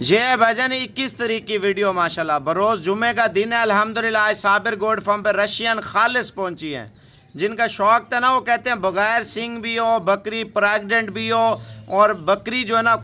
ये है भाईजान 21 तारीख की वीडियो माशाल्लाह। बरोज़ जुमे का दिन है अल्हम्दुलिल्लाह। आज साबिर गोड फार्म पे रशियन खालिस पहुंची हैं। जिनका शौक था ना, वो कहते हैं बगैर सिंग भी हो, बकरी प्रेग्नेंट भी हो और बकरी जो है ना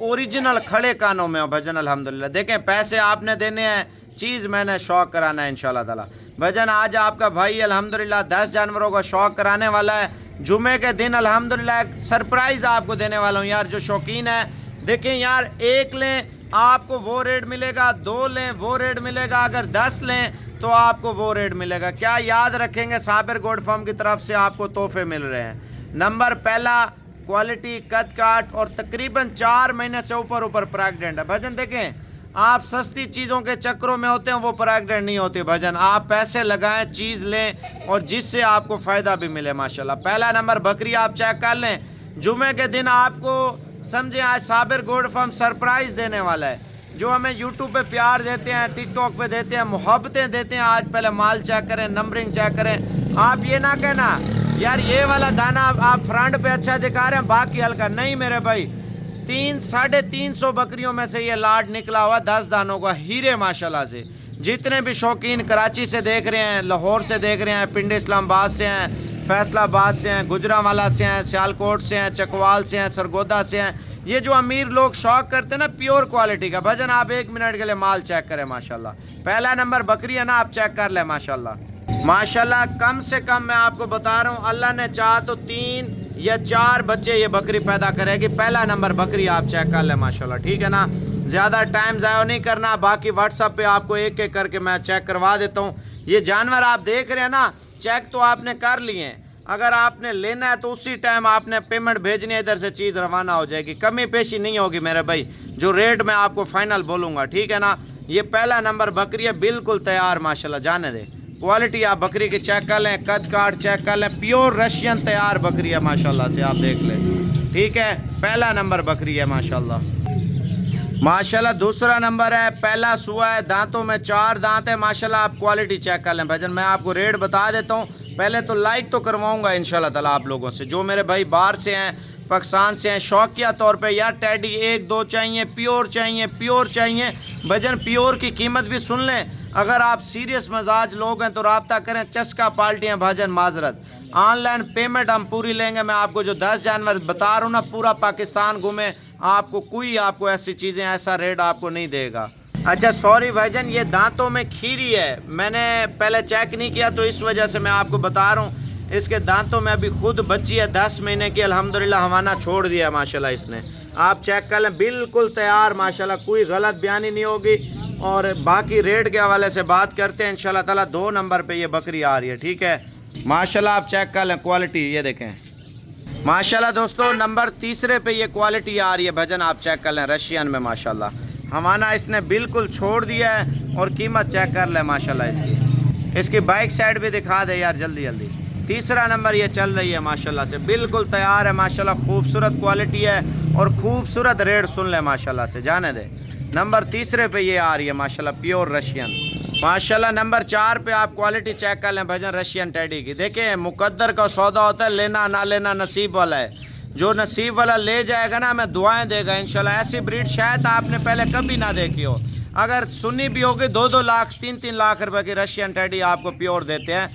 ओरिजिनल खड़े कानों में हो भाईजान अल्हम्दुलिल्लाह। देखें, पैसे आपने देने हैं, चीज़ मैंने शौक कराना है इंशाल्लाह ताला। भाईजान आज आपका भाई अल्हम्दुलिल्लाह 10 जानवरों का शौक कराने वाला है। जुमे के दिन अल्हम्दुलिल्लाह एक सरप्राइज़ आपको देने वाला हूँ यार। जो शौकीन है देखें यार, एक लें आपको वो रेट मिलेगा, 2 लें वो रेट मिलेगा, अगर 10 लें तो आपको वो रेट मिलेगा। क्या याद रखेंगे, साबिर गोड फार्म की तरफ से आपको तोहफे मिल रहे हैं। नंबर पहला, क्वालिटी, कद काट और तकरीबन 4 महीने से ऊपर प्रेग्नेंट है। भजन देखें, आप सस्ती चीज़ों के चक्करों में होते हैं, वो प्रेग्नेंट नहीं होते भजन। आप पैसे लगाएं, चीज़ लें और जिससे आपको फ़ायदा भी मिले माशाल्लाह। पहला नंबर बकरी आप चेक कर लें। जुमे के दिन आपको समझे आज साबिर गोड फार्म सरप्राइज़ देने वाला है। जो हमें यूट्यूब पे प्यार देते हैं, टिकटॉक पे देते हैं, मोहब्बतें देते हैं, आज पहले माल चेक करें, नंबरिंग चेक करें। आप ये ना कहना यार ये वाला दाना आप फ्रंट पे अच्छा दिखा रहे हैं बाकी हल्का नहीं। मेरे भाई 300-350 बकरियों में से ये लाट निकला हुआ 10 दानों का हीरे माशाल्लाह से। जितने भी शौकीन कराची से देख रहे हैं, लाहौर से देख रहे हैं, पिंडी इस्लामाबाद से हैं, फैसलाबाद से हैं, गुजरांवाला से हैं, सियालकोट से हैं, चकवाल से हैं, सरगोदा से हैं, ये जो अमीर लोग शौक करते हैं ना प्योर क्वालिटी का। भजन आप 1 मिनट के लिए माल चेक करें माशाल्लाह। पहला नंबर बकरी है ना, आप चेक कर लें माशाल्लाह। माशाल्लाह कम से कम मैं आपको बता रहा हूँ, अल्लाह ने चाहा तो 3 या 4 बच्चे ये बकरी पैदा करेगी। पहला नंबर बकरी आप चेक कर लें माशाल्लाह, ठीक है ना। ज़्यादा टाइम ज़ाया नहीं करना, बाकी व्हाट्सअप पे आपको एक एक करके मैं चेक करवा देता हूँ। ये जानवर आप देख रहे हैं ना, चेक तो आपने कर लिए हैं, अगर आपने लेना है तो उसी टाइम आपने पेमेंट भेजनी है, इधर से चीज़ रवाना हो जाएगी, कमी पेशी नहीं होगी मेरे भाई। जो रेट मैं आपको फाइनल बोलूँगा, ठीक है ना। ये पहला नंबर बकरी है, बिल्कुल तैयार माशाल्लाह, जाने दे। क्वालिटी आप बकरी की चेक कर लें, कद काट चेक कर लें, प्योर रशियन तैयार बकरी है माशाल्लाह से, आप देख लें, ठीक है। पहला नंबर बकरी है माशाल्लाह। माशाल्लाह दूसरा नंबर है, पहला सुआ है, दांतों में 4 दांत है माशाल्लाह। आप क्वालिटी चेक कर लें भजन। मैं आपको रेट बता देता हूँ, पहले तो लाइक तो करवाऊंगा इंशाल्लाह ताला आप लोगों से। जो मेरे भाई बाहर से हैं, पाकिस्तान से हैं, शौकिया तौर पे यार टैडी 1-2 चाहिए, प्योर चाहिए, प्योर चाहिए भजन। प्योर की कीमत भी सुन लें। अगर आप सीरियस मजाज लोग हैं तो रब्ता करें, चस्का पाल्टियाँ भाजन माजरत। ऑनलाइन पेमेंट हम पूरी लेंगे। मैं आपको जो 10 जानवर बता रहा हूँ ना, पूरा पाकिस्तान घूमे, आपको कोई आपको ऐसी चीज़ें, ऐसा रेट आपको नहीं देगा। अच्छा सॉरी भाईजान, ये दांतों में खीरी है, मैंने पहले चेक नहीं किया तो इस वजह से मैं आपको बता रहा हूँ। इसके दांतों में अभी खुद बच्ची है 10 महीने की, अल्हम्दुलिल्लाह हवाना छोड़ दिया माशाल्लाह इसने। आप चेक कर लें, बिल्कुल तैयार माशाल्लाह, कोई गलत बयानी नहीं होगी। और बाकी रेट के हवाले से बात करते हैं इंशाल्लाह ताला। 2 नंबर पे ये बकरी आ रही है, ठीक है माशाल्लाह। आप चेक कर लें क्वालिटी, ये देखें माशाल्लाह दोस्तों। नंबर तीसरे पे ये क्वालिटी आ रही है भजन, आप चेक कर लें, रशियन में माशाल्लाह। हमाना इसने बिल्कुल छोड़ दिया है और कीमत चेक कर लें माशाल्लाह इसकी। इसकी बाइक साइड भी दिखा दे यार जल्दी जल्दी। तीसरा नंबर ये चल रही है माशाल्लाह से, बिल्कुल तैयार है माशाल्लाह, खूबसूरत क्वालिटी है और खूबसूरत रेट सुन ले माशाल्लाह से, जाने दे। नंबर तीसरे पे ये आ रही है माशाल्लाह, प्योर रशियन माशाल्लाह। नंबर 4 पे आप क्वालिटी चेक कर लें भजन, रशियन टैडी की। देखें मुकद्दर का सौदा होता है, लेना ना लेना नसीब वाला है। जो नसीब वाला ले जाएगा ना, हमें दुआएं देगा इंशाल्लाह। ऐसी ब्रीड शायद आपने पहले कभी ना देखी हो। अगर सुनी भी होगी 2-2 लाख 3-3 लाख रुपए की रशियन टैडी आपको प्योर देते हैं।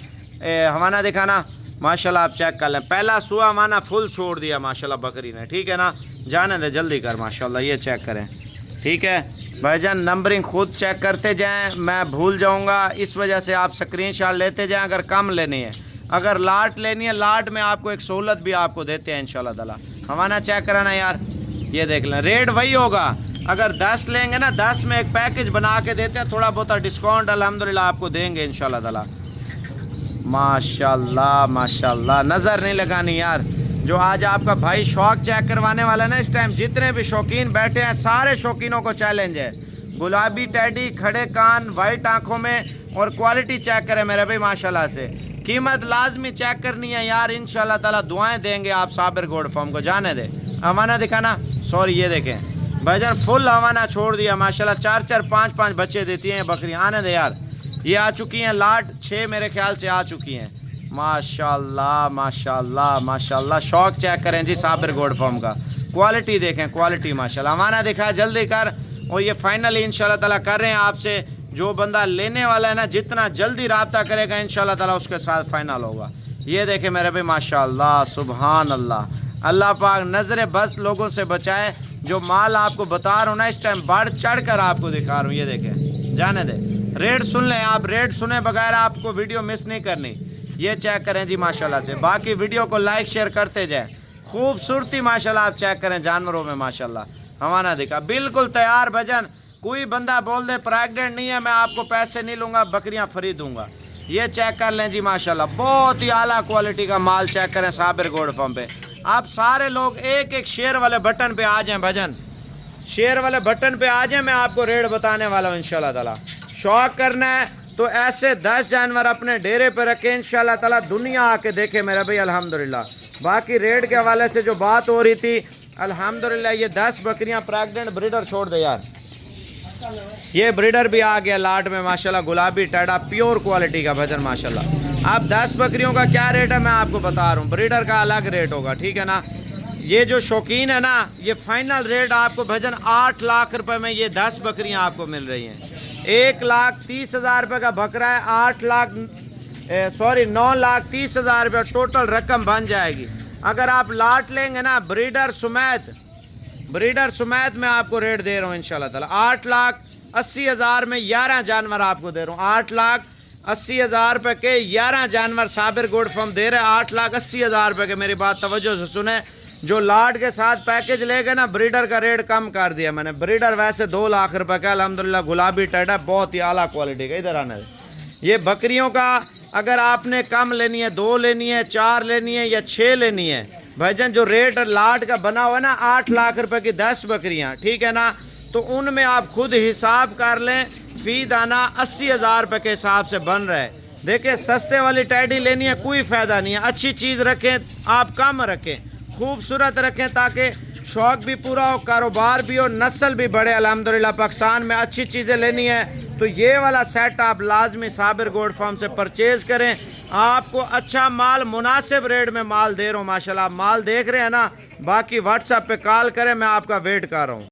हवाना दिखाना माशाल्लाह, आप चेक कर लें। पहला सुआ हमारा फुल छोड़ दिया माशाल्लाह बकरी ने, ठीक है ना। जाने दे जल्दी कर माशाल्लाह, ये चेक करें, ठीक है भाईजान। नंबरिंग खुद चेक करते जाएँ, मैं भूल जाऊँगा, इस वजह से आप स्क्रीनशॉट लेते जाएँ। अगर कम लेनी है, अगर लाट लेनी है, लाट में आपको एक सहूलत भी आपको देते हैं इंशाल्लाह ताला। हमारा चेक कराना यार, ये देख लें, रेट वही होगा। अगर 10 लेंगे ना, 10 में एक पैकेज बना के देते हैं, थोड़ा बहुत डिस्काउंट अल्हम्दुलिल्लाह आपको देंगे इंशाल्लाह ताला। माशाल्लाह माशाल्लाह, नज़र नहीं लगानी यार। जो आज आपका भाई शौक चेक करवाने वाला है ना, इस टाइम जितने भी शौकीन बैठे हैं, सारे शौकीनों को चैलेंज है। गुलाबी टैडी, खड़े कान, वाइट आँखों में, और क्वालिटी चेक करें मेरे भाई माशाल्लाह से। कीमत लाजमी चेक करनी है यार, इंशाल्लाह ताला दुआएं देंगे आप साबिर गोड फार्म को, जाने दे। हवाना दिखाना, सॉरी ये देखें भाईजान, फुल हवाना छोड़ दिया माशाल्लाह। 4-4 5-5 बच्चे देती हैं बकरी, आने दे यार। ये आ चुकी हैं लाट 6 मेरे ख्याल से आ चुकी हैं माशाल्लाह माशाल्लाह माशाल्लाह। शौक चेक करें जी साबिर गोड फार्म का, क्वालिटी देखें, क्वालिटी माशाल्लाह। हमारा दिखा जल्दी कर, और ये फाइनली इंशाल्लाह ताला कर रहे हैं आपसे। जो बंदा लेने वाला है ना, जितना जल्दी रब्ता करेगा इंशाल्लाह ताला उसके साथ फाइनल होगा। ये देखे मेरे भाई माशाल्लाह सुभान अल्लाह। अल्लाह पाक नज़र बस लोगों से बचाए। जो माल आपको बता रहा हूँ ना, इस टाइम बढ़ चढ़ कर आपको दिखा रहा हूँ। ये देखें, जाने दे, रेट सुन लें आप, रेट सुने बगैर आपको वीडियो मिस नहीं करनी। ये चेक करें जी माशाल्लाह से। बाकी वीडियो को लाइक शेयर करते जाए। खूबसूरती माशाल्लाह आप चेक करें जानवरों में माशाल्लाह। हमारा दिखा बिल्कुल तैयार भजन। कोई बंदा बोल दे प्रेग्नेंट नहीं है, मैं आपको पैसे नहीं लूँगा, बकरियाँ फ्री दूंगा। ये चेक कर लें जी माशाल्लाह। बहुत ही आला क्वालिटी का माल चेक करें साबिर गोल्ड फार्म पे। आप सारे लोग एक एक शेयर वाले बटन पे आ जाएं भजन, शेयर वाले बटन पे आ जाएं। मैं आपको रेट बताने वाला हूँ इंशाल्लाह ताला। शौक करना है तो ऐसे 10 जानवर अपने डेरे पे रखें इंशाल्लाह ताला, दुनिया आके देखे मेरा भाई अल्हम्दुलिल्लाह। बाकी रेट के हवाले से जो बात हो रही थी अल्हम्दुलिल्लाह, ये 10 बकरियां प्रेग्नेंट ब्रीडर छोड़ दे यार। ये ब्रीडर भी आ गया लाट में माशाल्लाह, गुलाबी टेढ़ा प्योर क्वालिटी का भजन माशाल्लाह। अब 10 बकरियों का क्या रेट है मैं आपको बता रहा हूँ, ब्रीडर का अलग रेट होगा, ठीक है ना। ये जो शौकीन है ना, ये फाइनल रेट आपको भजन 8 लाख रुपए में ये 10 बकरियां आपको मिल रही हैं। 1,30,000 रुपये का बकरा है, 9,30,000 रुपये टोटल रकम बन जाएगी। अगर आप लाट लेंगे ना ब्रीडर सुमेत मैं आपको रेट दे रहा हूँ इंशाल्लाह ताला। 8,80,000 में 11 जानवर आपको दे रहा हूँ। 8,80,000 रुपये के 11 जानवर साबिर गोल्ड फार्म दे रहे हैं। 8,80,000 रुपये के, मेरी बात तवज्जो से सुने। जो लाट के साथ पैकेज लेगा ना, ब्रीडर का रेट कम कर दिया मैंने। ब्रीडर वैसे 2 लाख रुपए का अल्हम्दुलिल्लाह, गुलाबी टेढ़ा बहुत ही आला क्वालिटी का। इधर आना है। ये बकरियों का अगर आपने कम लेनी है, 2 लेनी है, 4 लेनी है या 6 लेनी है भाईजान, जो रेट लाट का बना हुआ है ना 8 लाख रुपए की 10 बकरियां, ठीक है ना, तो उनमें आप खुद हिसाब कर लें। फी दाना 80,000 रुपये के हिसाब से बन रहा है। देखिए सस्ते वाली टैडी लेनी है कोई फ़ायदा नहीं है। अच्छी चीज़ रखें आप, कम रखें, खूबसूरत रखें, ताकि शौक भी पूरा हो, कारोबार भी हो, नस्ल भी बढ़े अल्हम्दुलिल्लाह। पाकिस्तान में अच्छी चीज़ें लेनी है तो ये वाला सेट आप लाजमी साबिर गोल्ड फार्म से परचेज़ करें। आपको अच्छा माल मुनासिब रेट में माल दे रहा हूँ माशाल्लाह। आप माल देख रहे हैं ना, बाकी व्हाट्सएप पे कॉल करें, मैं आपका वेट कर रहा हूँ।